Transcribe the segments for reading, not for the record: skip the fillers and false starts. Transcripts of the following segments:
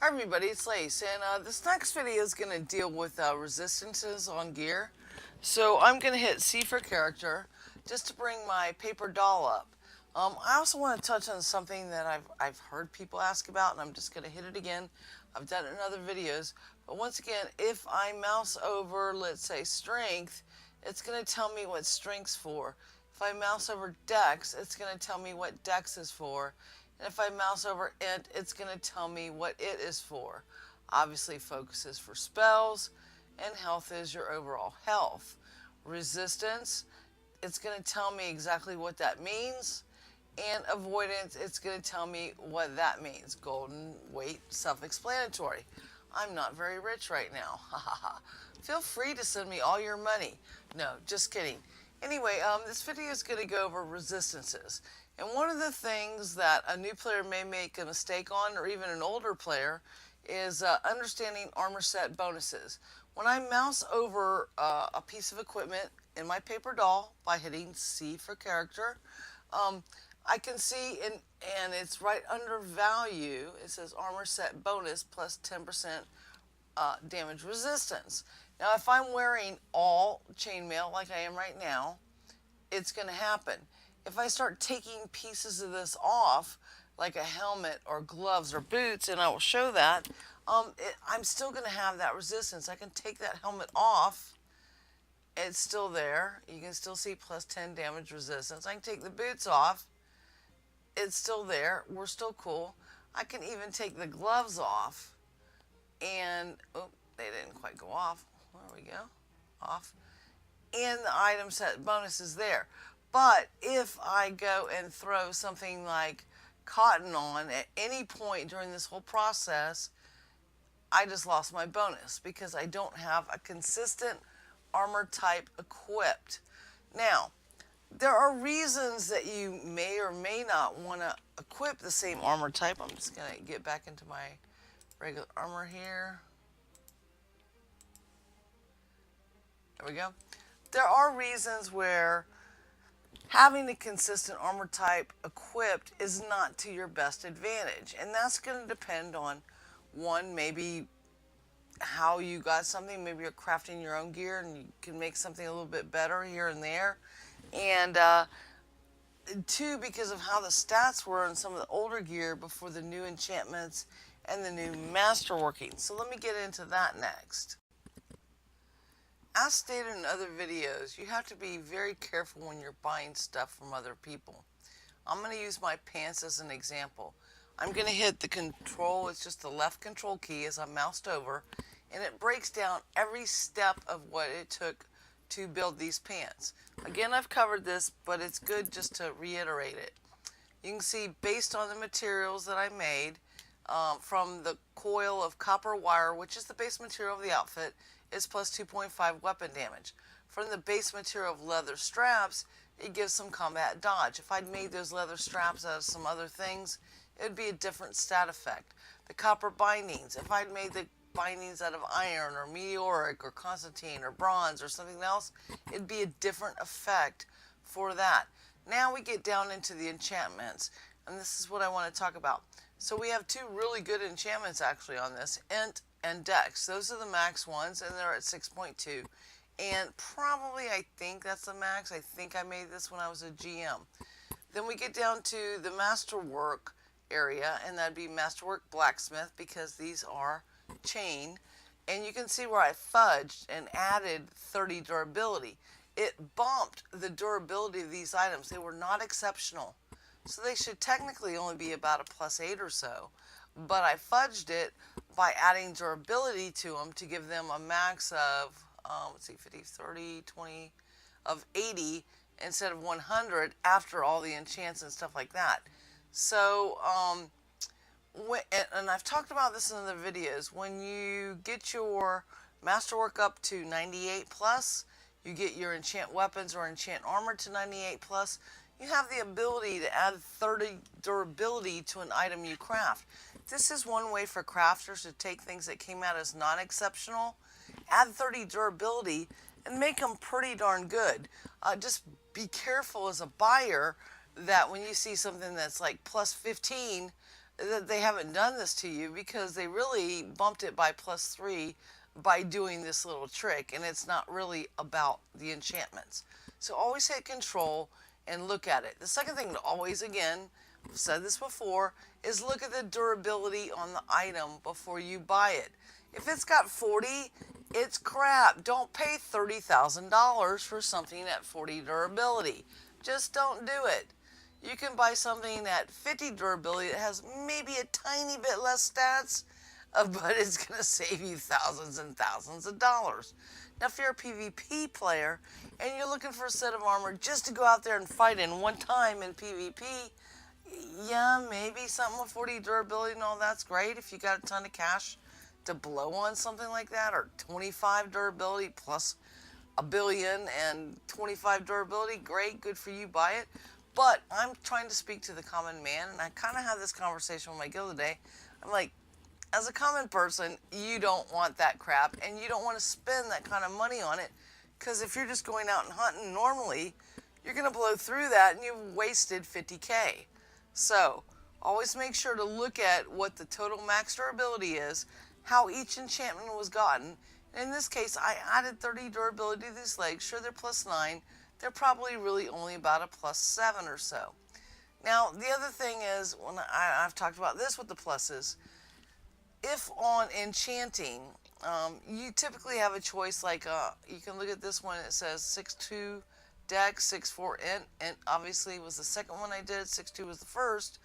Hi everybody, it's Lace, and this next video is going to deal with resistances on gear. So I'm going to hit C for character just to bring my paper doll up. I also want to touch on something that I've heard people ask about, and I'm just going to hit it again. I've done it in other videos, but once again, if I mouse over, let's say, strength, it's going to tell me what strength's for. If I mouse over dex, it's going to tell me what dex is for. And if I mouse over int, it's going to tell me what it is for. Obviously, focus is for spells, and health is your overall health. Resistance, it's going to tell me exactly what that means. And avoidance, it's going to tell me what that means. Golden weight, self-explanatory. I'm not very rich right now. Feel free to send me all your money. No, just kidding. Anyway, this video is going to go over resistances. And one of the things that a new player may make a mistake on, or even an older player, is understanding armor set bonuses. When I mouse over a piece of equipment in my paper doll by hitting C for character, I can see, and it's right under value, it says armor set bonus plus 10% damage resistance. Now, if I'm wearing all chainmail like I am right now, it's going to happen. If I start taking pieces of this off, like a helmet or gloves or boots, and I will show that, I'm still going to have that resistance. I can take that helmet off. It's still there. You can still see plus 10 damage resistance. I can take the boots off. It's still there. We're still cool. I can even take the gloves off. And, oh, they didn't quite go off. There we go. Off. And the item set bonus is there. But if I go and throw something like cotton on at any point during this whole process, I just lost my bonus because I don't have a consistent armor type equipped. Now, there are reasons that you may or may not want to equip the same armor type. I'm just going to get back into my regular armor here. There we go. There are reasons where having a consistent armor type equipped is not to your best advantage. And that's going to depend on, one, maybe how you got something. Maybe you're crafting your own gear and you can make something a little bit better here and there. And two, because of how the stats were on some of the older gear before the new enchantments and the new masterworking. So let me get into that next. As stated in other videos, you have to be very careful when you're buying stuff from other people. I'm going to use my pants as an example. I'm going to hit the control, it's just the left control key as I'm moused over, and it breaks down every step of what it took to build these pants. Again, I've covered this, but it's good just to reiterate it. You can see, based on the materials that I made, from the coil of copper wire, which is the base material of the outfit, is plus 2.5 weapon damage. From the base material of leather straps, it gives some combat dodge. If I'd made those leather straps out of some other things, it would be a different stat effect. The copper bindings, if I'd made the bindings out of iron or meteoric or constantine or bronze or something else, it'd be a different effect for that. Now we get down into the enchantments, and this is what I want to talk about. So we have two really good enchantments actually on this, int and dex. Those are the max ones, and they're at 6.2. And probably, I think that's the max. I think I made this when I was a GM. Then we get down to the masterwork area, and that'd be masterwork blacksmith, because these are chain. And you can see where I fudged and added 30 durability. It bumped the durability of these items. They were not exceptional. So they should technically only be about a plus 8 or so. But I fudged it by adding durability to them to give them a max of, let's see, 50, 30, 20, of 80 instead of 100 after all the enchants and stuff like that. So, and I've talked about this in other videos, when you get your masterwork up to 98 plus, you get your enchant weapons or enchant armor to 98 plus, you have the ability to add 30 durability to an item you craft. This is one way for crafters to take things that came out as non-exceptional, add 30 durability, and make them pretty darn good. Just be careful as a buyer that when you see something that's like plus 15, that they haven't done this to you, because they really bumped it by +3 by doing this little trick, and it's not really about the enchantments. So always hit control and look at it. The second thing to always, again, I've said this before, is look at the durability on the item before you buy it. If it's got 40, it's crap. Don't pay $30,000 for something at 40 durability. Just don't do it. You can buy something at 50 durability that has maybe a tiny bit less stats, but it's going to save you thousands and thousands of dollars. Now, if you're a PvP player and you're looking for a set of armor just to go out there and fight in one time in PvP, yeah, maybe something with 40 durability and all that's great if you got a ton of cash to blow on something like that, or 25 durability plus a billion and 25 durability, great, good for you, buy it. But I'm trying to speak to the common man, and I kind of had this conversation with my guild today. I'm like, as a common person, you don't want that crap, and you don't want to spend that kind of money on it, because if you're just going out and hunting normally, you're going to blow through that and you've wasted 50K. So always make sure to look at what the total max durability is, how each enchantment was gotten. In this case, I added 30 durability to these legs. Sure, they're +9. They're probably really only about a +7 or so. Now, the other thing is, when I've talked about this with the pluses, if on enchanting, you typically have a choice, like you can look at this one, it says 6-2 dex, 6-4 int, and obviously was the second one I did, 6-2 was the first,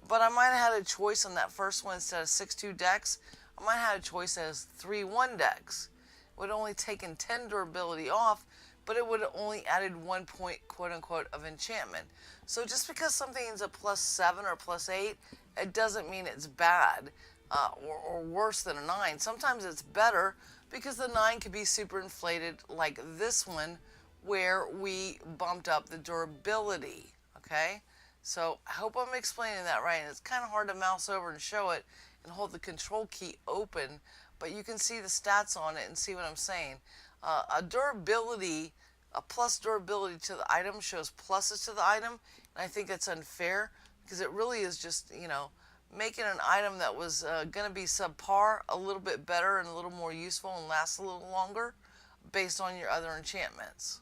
but I might have had a choice on that first one. Instead of 6-2 dex, I might have had a choice as 3-1 dex. It would have only taken 10 durability off, but it would have only added 1 point, quote unquote, of enchantment. So just because something's a +7 or +8, it doesn't mean it's bad, or worse than a 9. Sometimes it's better, because the 9 could be super inflated, like this one, where we bumped up the durability. Okay, so I hope I'm explaining that right. And it's kind of hard to mouse over and show it and hold the control key open, but you can see the stats on it and see what I'm saying. A durability, a plus durability to the item shows pluses to the item, and I think that's unfair, because it really is just, making an item that was going to be subpar a little bit better and a little more useful and last a little longer based on your other enchantments.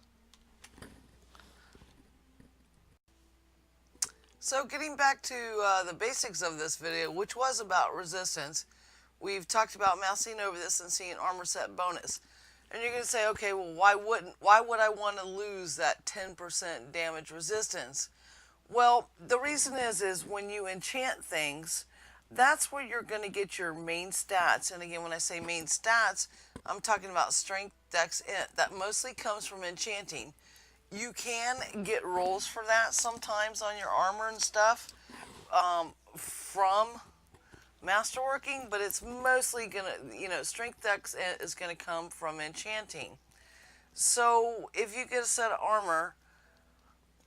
So getting back to the basics of this video, which was about resistance, we've talked about mousing over this and seeing armor set bonus. And you're going to say, okay, well, why would I want to lose that 10% damage resistance? Well, the reason is when you enchant things, that's where you're going to get your main stats. And again, when I say main stats, I'm talking about strength, dex, int. That mostly comes from enchanting. You can get rolls for that sometimes on your armor and stuff from Masterworking, but it's mostly gonna, strength, dex is gonna come from enchanting. So if you get a set of armor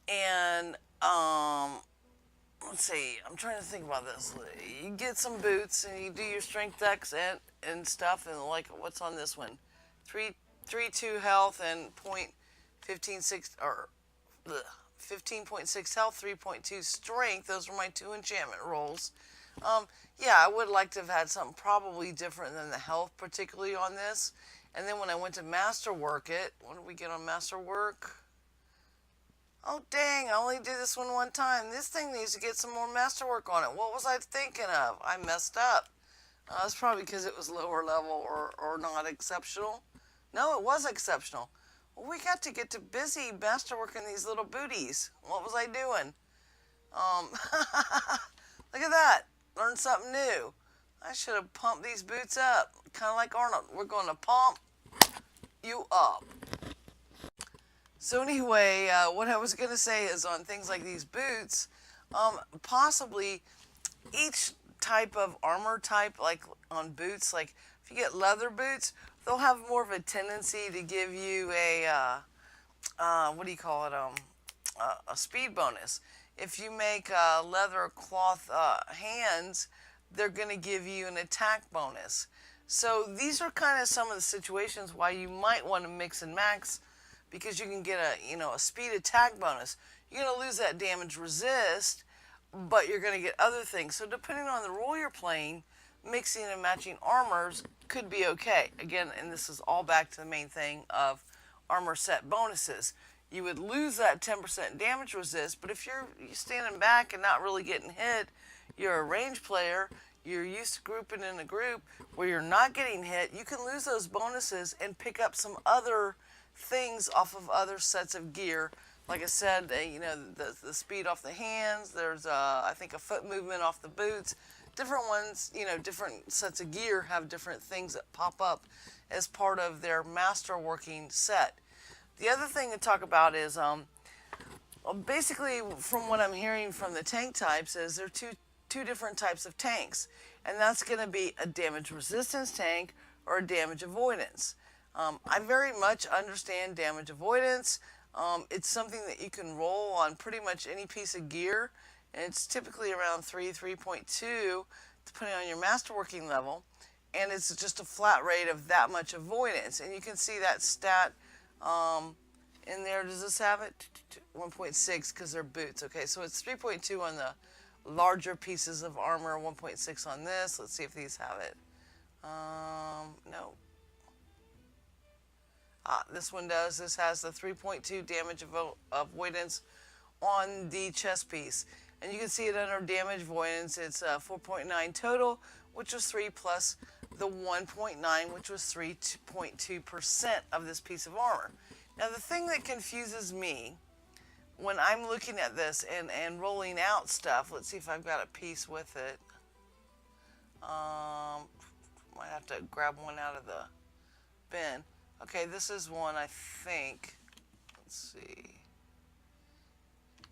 and let's see, I'm trying to think about this. You get some boots and you do your strength, dex, and stuff, and like what's on this one, 3-2 health and 15.6 or 15.6 health, 3.2 strength. Those were my 2 enchantment rolls. Yeah, I would like to have had something probably different than the health, particularly on this. And then when I went to Masterwork it, what did we get on Masterwork? Oh, dang, I only did this one time. This thing needs to get some more Masterwork on it. What was I thinking of? I messed up. It's probably because it was lower level or not exceptional. No, it was exceptional. Well, we got to get to busy Masterworking these little booties. What was I doing? Look at that. Learned something new. I should have pumped these boots up. Kind of like Arnold. We're going to pump you up. So anyway, what I was going to say is on things like these boots, possibly each type of armor type, like on boots, like if you get leather boots, they'll have more of a tendency to give you a, what do you call it, a speed bonus. If you make leather cloth hands, they're going to give you an attack bonus. So these are kind of some of the situations why you might want to mix and max, because you can get a speed attack bonus. You're going to lose that damage resist, but you're going to get other things. So depending on the role you're playing, mixing and matching armors could be okay. Again, and this is all back to the main thing of armor set bonuses. You would lose that 10% damage resist, but if you're standing back and not really getting hit, you're a range player, you're used to grouping in a group where you're not getting hit, you can lose those bonuses and pick up some other things off of other sets of gear. Like I said, the speed off the hands, there's, I think, a foot movement off the boots. Different ones, different sets of gear have different things that pop up as part of their Masterworking set. The other thing to talk about is, basically, from what I'm hearing from the tank types, is there are two different types of tanks, and that's going to be a damage resistance tank or a damage avoidance. I very much understand damage avoidance. It's something that you can roll on pretty much any piece of gear, and it's typically around 3.2, depending on your Masterworking level, and it's just a flat rate of that much avoidance. And you can see that stat in there. Does this have it? 1.6 because they're boots. Okay, so it's 3.2 on the larger pieces of armor, 1.6 on this. Let's see if these have it. No. This one does. This has the 3.2 damage avoidance on the chest piece. And you can see it under damage avoidance. It's 4.9 total, which was 3 plus the 1.9, which was 3.2% of this piece of armor. Now, the thing that confuses me when I'm looking at this and rolling out stuff, let's see if I've got a piece with it. Might have to grab one out of the bin. Okay, this is one, I think. Let's see.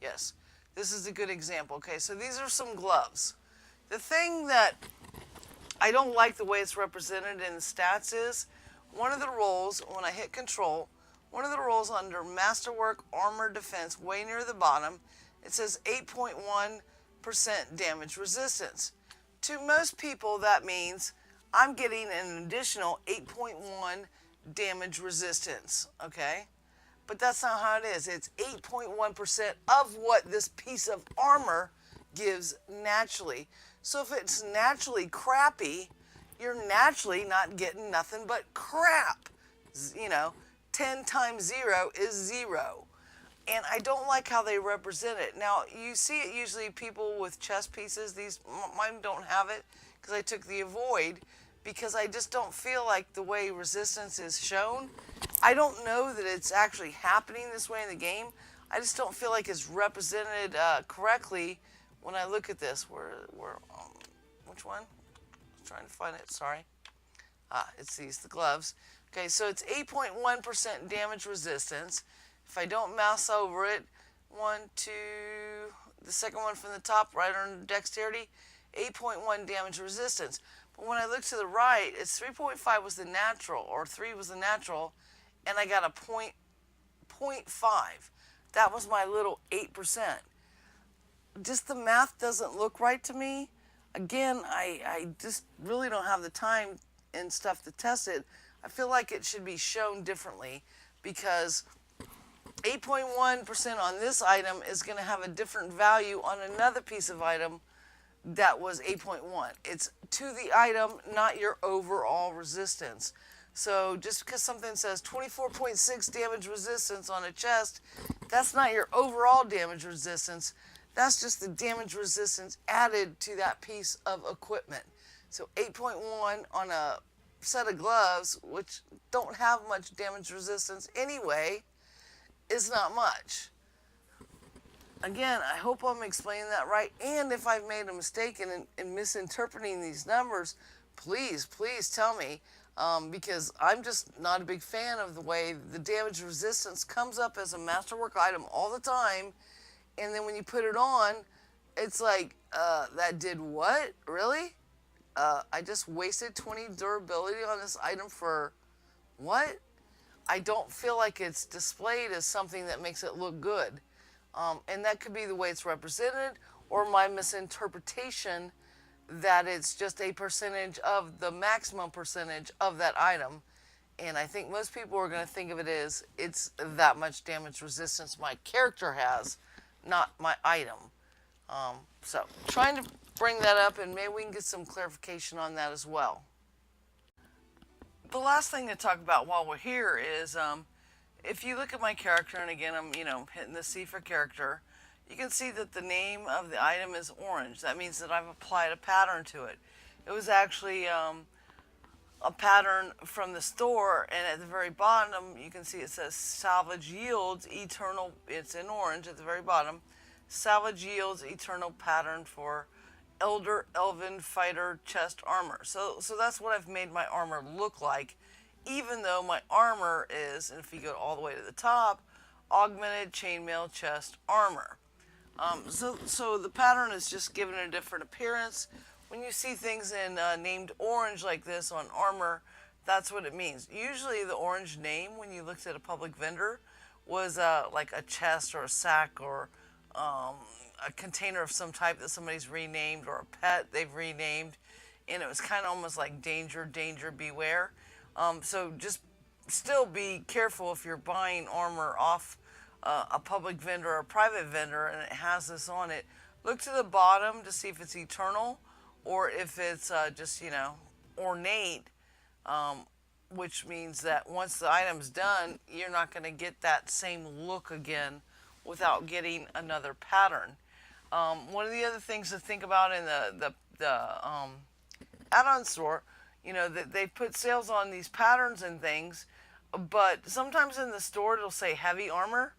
Yes, this is a good example. Okay, so these are some gloves. The thing that I don't like the way it's represented in the stats is one of the rolls, when I hit control, one of the rolls under Masterwork Armor Defense, way near the bottom, it says 8.1% damage resistance. To most people, that means I'm getting an additional 8.1 damage resistance, okay? But that's not how it is. It's 8.1% of what this piece of armor gives naturally. So if it's naturally crappy, you're naturally not getting nothing but crap. 10 times 0 is 0. And I don't like how they represent it. Now, you see it usually people with chest pieces. Mine don't have it because I took the avoid, because I just don't feel like the way resistance is shown. I don't know that it's actually happening this way in the game. I just don't feel like it's represented correctly when I look at this. Which one? I'm trying to find it, sorry. It's the gloves. Okay, so it's 8.1% damage resistance. If I don't mouse over it, 1, 2, the second one from the top, right under dexterity, 8.1 damage resistance. But when I look to the right, it's 3.5 was the natural, or 3 was the natural, and I got a 0.5. That was my little 8%. Just the math doesn't look right to me. Again, I just really don't have the time and stuff to test it. I feel like it should be shown differently, because 8.1% on this item is going to have a different value on another piece of item that was 8.1. It's to the item, not your overall resistance. So just because something says 24.6 damage resistance on a chest, that's not your overall damage resistance. That's just the damage resistance added to that piece of equipment. So 8.1 on a set of gloves, which don't have much damage resistance anyway, is not much. Again, I hope I'm explaining that right. And if I've made a mistake in misinterpreting these numbers, please tell me, because I'm just not a big fan of the way the damage resistance comes up as a Masterwork item all the time. And then when you put it on, it's like, that did what? Really? I just wasted 20 durability on this item for what? I don't feel like it's displayed as something that makes it look good. And that could be the way it's represented, or my misinterpretation that it's just a percentage of the maximum percentage of that item. And I think most people are going to think of it as it's that much damage resistance my character has, not my item. So trying to bring that up, and maybe we can get some clarification on that as well. The last thing to talk about while we're here is if you look at my character, and again I'm hitting the C for character, you can see that the name of the item is orange. That means that I've applied a pattern to it. It was actually a pattern from the store, and at the very bottom you can see it says salvage yields eternal. It's in orange at the very bottom. Salvage yields eternal pattern for elder elven fighter chest armor. So that's what I've made my armor look like, even though my armor is, and if you go all the way to the top, augmented chainmail chest armor. So the pattern is just given a different appearance. When you see things in named orange like this on armor, that's what it means. Usually the orange name, when you looked at a public vendor, was like a chest or a sack or a container of some type that somebody's renamed, or a pet they've renamed, and it was kind of almost like danger, danger, beware. So just still be careful if you're buying armor off a public vendor or a private vendor and it has this on it. Look to the bottom to see if it's eternal or if it's just, ornate, which means that once the item's done, you're not going to get that same look again without getting another pattern. One of the other things to think about in the add-on store, that they put sales on these patterns and things, but sometimes in the store it'll say heavy armor,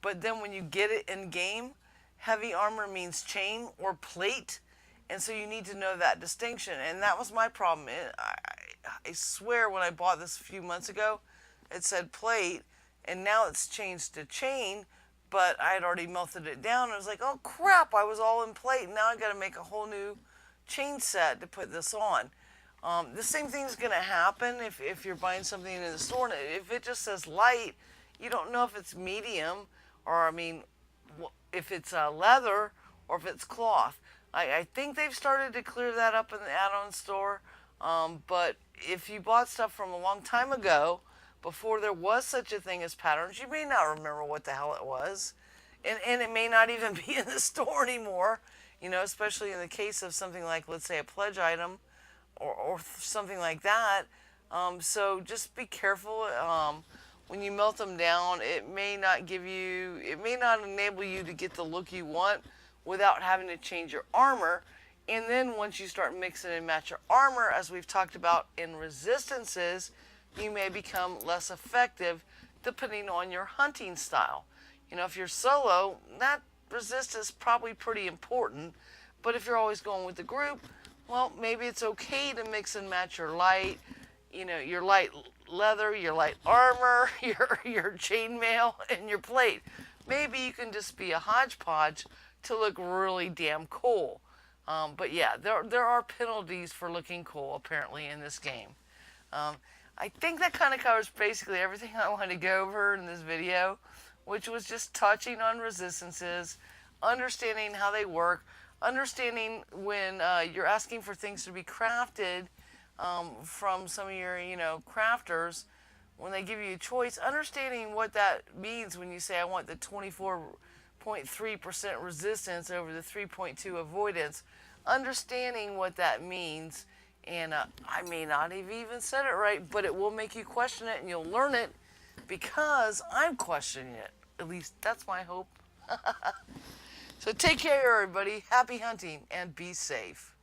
but then when you get it in game, heavy armor means chain or plate, and so you need to know that distinction. And that was my problem. I swear when I bought this a few months ago, it said plate, and now it's changed to chain, but I had already melted it down. I was like, oh crap, I was all in plate. Now I got to make a whole new chain set to put this on. The same thing is going to happen if you're buying something in the store. And if it just says light, you don't know if it's medium, or if it's leather or if it's cloth. I think they've started to clear that up in the add-on store. But if you bought stuff from a long time ago, before there was such a thing as patterns, you may not remember what the hell it was. And it may not even be in the store anymore, especially in the case of something like, let's say, a pledge item or something like that. So just be careful. When you melt them down, it may not enable you to get the look you want without having to change your armor. And then once you start mixing and match your armor, as we've talked about in resistances, you may become less effective depending on your hunting style. If you're solo, that resistance is probably pretty important. But if you're always going with the group, well, maybe it's okay to mix and match your light, your light leather, your light armor, your chainmail, and your plate. Maybe you can just be a hodgepodge to look really damn cool. But yeah, there are penalties for looking cool apparently in this game. I think that kind of covers basically everything I wanted to go over in this video, which was just touching on resistances, understanding how they work, understanding when you're asking for things to be crafted from some of your, crafters, when they give you a choice, understanding what that means when you say I want the 24.3% resistance over the 3.2 avoidance, understanding what that means. And I may not have even said it right, but it will make you question it, and you'll learn it because I'm questioning it. At least that's my hope. So take care, everybody. Happy hunting, and be safe.